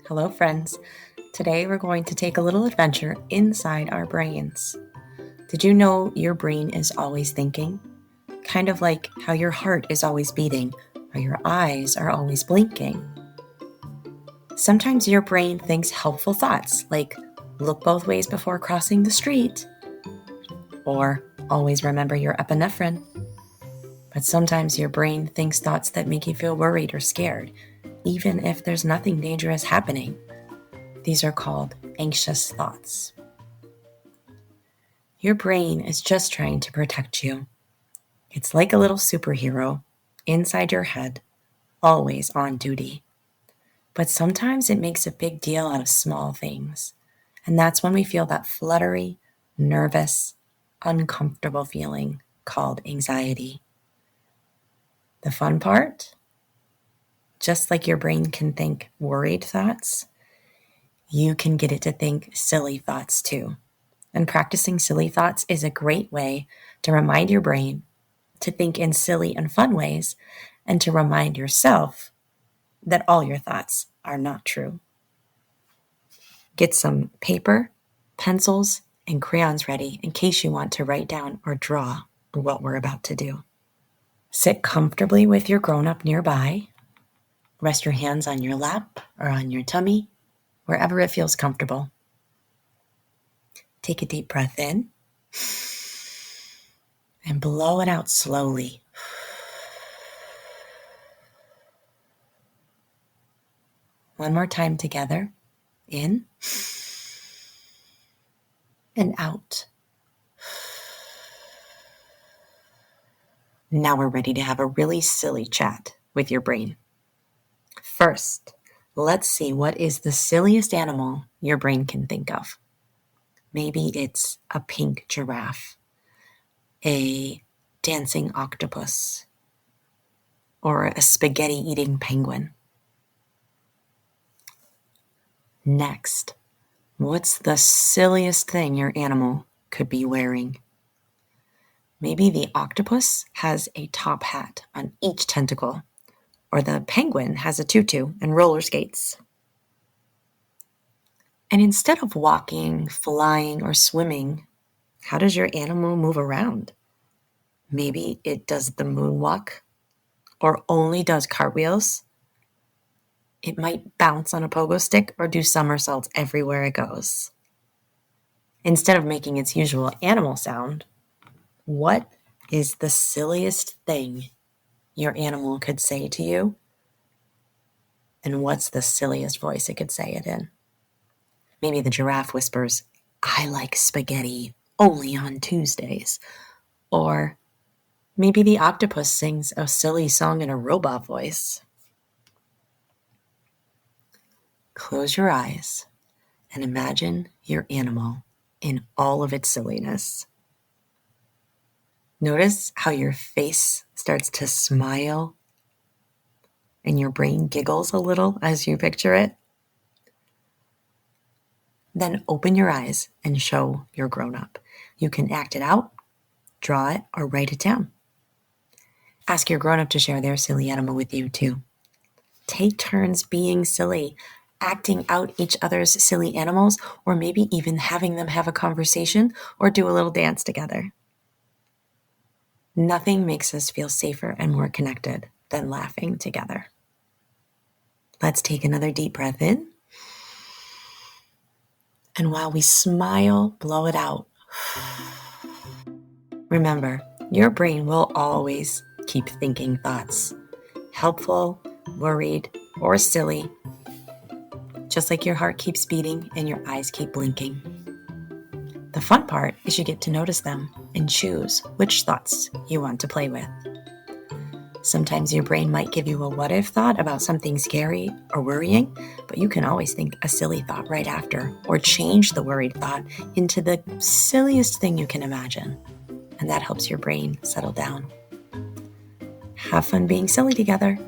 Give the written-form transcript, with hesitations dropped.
Hello, friends. Today we're going to take a little adventure inside our brains. Did you know your brain is always thinking? Kind of like how your heart is always beating or your eyes are always blinking. Sometimes your brain thinks helpful thoughts like look both ways before crossing the street or always remember your epinephrine. But sometimes your brain thinks thoughts that make you feel worried or scared, even if there's nothing dangerous happening. These are called anxious thoughts. Your brain is just trying to protect you. It's like a little superhero inside your head, always on duty. But sometimes it makes a big deal out of small things. And that's when we feel that fluttery, nervous, uncomfortable feeling called anxiety. The fun part? Just like your brain can think worried thoughts, you can get it to think silly thoughts too. And practicing silly thoughts is a great way to remind your brain to think in silly and fun ways and to remind yourself that all your thoughts are not true. Get some paper, pencils, and crayons ready in case you want to write down or draw what we're about to do. Sit comfortably with your grown-up nearby. Rest your hands on your lap or on your tummy, wherever it feels comfortable. Take a deep breath in and blow it out slowly. One more time together. In and out. Now we're ready to have a really silly chat with your brain. First, let's see what is the silliest animal your brain can think of. Maybe it's a pink giraffe, a dancing octopus, or a spaghetti-eating penguin. Next, what's the silliest thing your animal could be wearing? Maybe the octopus has a top hat on each tentacle, or the penguin has a tutu and roller skates. And instead of walking, flying, or swimming, how does your animal move around? Maybe it does the moonwalk, or only does cartwheels. It might bounce on a pogo stick or do somersaults everywhere it goes. Instead of making its usual animal sound, what is the silliest thing your animal could say to you? And what's the silliest voice it could say it in? Maybe the giraffe whispers, "I like spaghetti only on Tuesdays." Or maybe the octopus sings a silly song in a robot voice. Close your eyes and imagine your animal in all of its silliness. Notice how your face starts to smile and your brain giggles a little as you picture it. Then open your eyes and show your grown-up. You can act it out, draw it, or write it down. Ask your grown-up to share their silly animal with you too. Take turns being silly, acting out each other's silly animals, or maybe even having them have a conversation or do a little dance together. Nothing makes us feel safer and more connected than laughing together. Let's take another deep breath in. And while we smile, blow it out. Remember, your brain will always keep thinking thoughts, helpful, worried, or silly, just like your heart keeps beating and your eyes keep blinking. The fun part is you get to notice them and choose which thoughts you want to play with. Sometimes your brain might give you a what-if thought about something scary or worrying, but you can always think a silly thought right after, or change the worried thought into the silliest thing you can imagine. And that helps your brain settle down. Have fun being silly together.